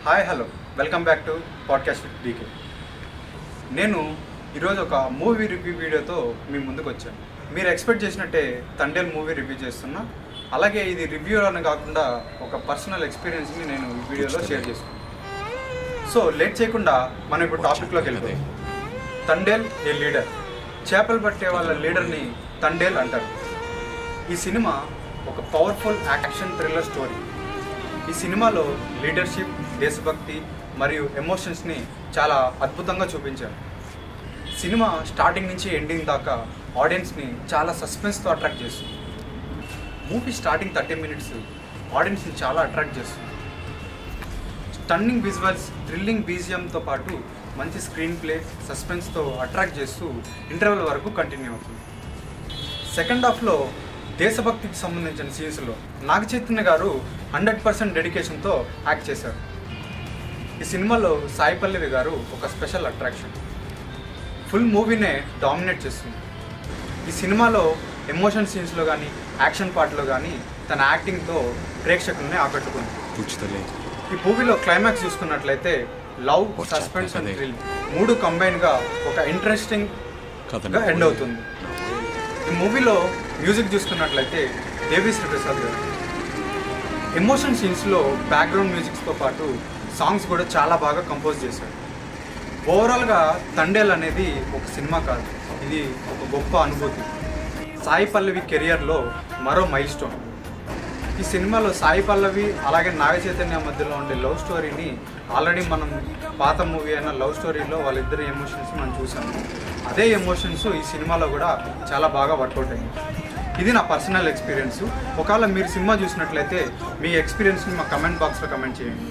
Hi hello welcome back to podcast with DK. నేను ఈరోజు ఒక మూవీ రివ్యూ వీడియోతో మీ ముందుకు వచ్చాను. మీరు ఎక్స్పెక్ట్ చేసినట్టే తండేల్ మూవీ రివ్యూ చేస్తున్నా. అలాగే ఇది రివ్యూ అని కాకుండా ఒక పర్సనల్ ఎక్స్పీరియన్స్ని నేను ఈ వీడియోలో షేర్ చేసుకున్నాను. సో లేట్ చేయకుండా మనం ఇప్పుడు టాపిక్లోకి వెళ్ళిపోయాం. తండేల్ ఏ లీడర్, చేపలు పట్టే వాళ్ళ లీడర్ని తండేల్ అంటారు. ఈ సినిమా ఒక పవర్ఫుల్ యాక్షన్ థ్రిల్లర్ స్టోరీ. ఈ సినిమాలో లీడర్షిప్, దేశభక్తి మరియు ఎమోషన్స్ని చాలా అద్భుతంగా చూపించారు. సినిమా స్టార్టింగ్ నుంచి ఎండింగ్ దాకా ఆడియన్స్ని చాలా సస్పెన్స్తో అట్రాక్ట్ చేస్తుంది. మూవీ స్టార్టింగ్ 30 minutes ఆడియన్స్ని చాలా అట్రాక్ట్ చేస్తుంది. స్టన్నింగ్ విజువల్స్, థ్రిల్లింగ్ బీజిఎంతో పాటు మంచి స్క్రీన్ ప్లే, సస్పెన్స్తో అట్రాక్ట్ చేస్తూ ఇంటర్వెల్ వరకు కంటిన్యూ అవుతుంది. సెకండ్ హాఫ్లో దేశభక్తికి సంబంధించిన సీన్స్లో నాగ చైతన్య గారు 100% డెడికేషన్తో యాక్ట్ చేశారు. ఈ సినిమాలో సాయి పల్లవి గారు ఒక స్పెషల్ అట్రాక్షన్. ఫుల్ మూవీనే డామినేట్ చేస్తుంది. ఈ సినిమాలో ఎమోషన్ సీన్స్లో కానీ, యాక్షన్ పార్ట్లో కానీ తన యాక్టింగ్తో ప్రేక్షకుల్ని ఆకట్టుకుంది. ఈ మూవీలో క్లైమాక్స్ చూసుకున్నట్లయితే లవ్, సస్పెన్స్ అండ్ థ్రిల్ మూడు కంబైన్గా ఒక ఇంట్రెస్టింగ్గా ఎండ్ అవుతుంది. ఈ మూవీలో మ్యూజిక్ చూసుకున్నట్లయితే దేవి శ్రీ ప్రసాద్ గారు. ఎమోషన్ సీన్స్లో బ్యాక్గ్రౌండ్ మ్యూజిక్స్తో పాటు సాంగ్స్ కూడా చాలా బాగా కంపోజ్ చేశారు. ఓవరాల్గా తండేల్ అనేది ఒక సినిమా కాదు, ఇది ఒక గొప్ప అనుభూతి. సాయి పల్లవి కెరియర్లో మరో మైల్ స్టోన్. ఈ సినిమాలో సాయి పల్లవి అలాగే నాగ చైతన్య మధ్యలో ఉండే లవ్ స్టోరీని ఆల్రెడీ మనం పాత మూవీ అయిన లవ్ స్టోరీలో వాళ్ళిద్దరి ఎమోషన్స్ మనం చూసాము. అదే ఎమోషన్స్ ఈ సినిమాలో కూడా చాలా బాగా వర్కౌట్ అయ్యింది. ఇది నా పర్సనల్ ఎక్స్పీరియన్స్. ఒకవేళ మీరు సినిమా చూసినట్లయితే మీ ఎక్స్పీరియన్స్ని మా కమెంట్ బాక్స్లో కమెంట్ చేయండి.